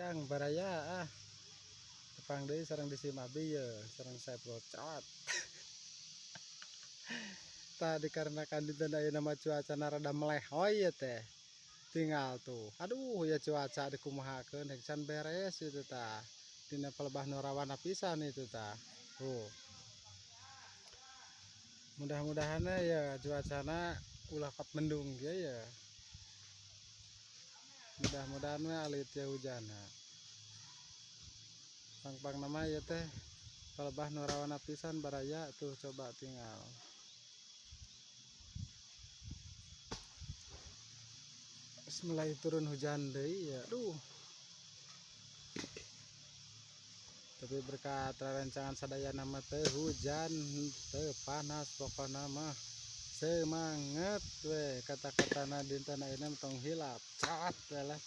siang baraya tepang deui sareng disimabi ya sareng saya procot. Tadi dikarenakan di tenda nama cuaca rada melehoy ya teh. Tinggal tuh. Aduh ya cuaca dikumahakeun heksan beres itu tah. Dina pelebah nu rawana pisan itu tah. Mudah-mudahan ya cuacana ulah kap mendung ya. Mudah-mudahan alit ya hujana. Pang-pang nama ya teh pelebah nu rawana pisan baraya tuh coba tinggal. Mulai turun hujan deui ya. Aduh. Tapi berkat rancangan sadaya nama teh hujan teh panas pokoknya mah semangat we kata-katana dinten ayeuna tong hilap cat we lah.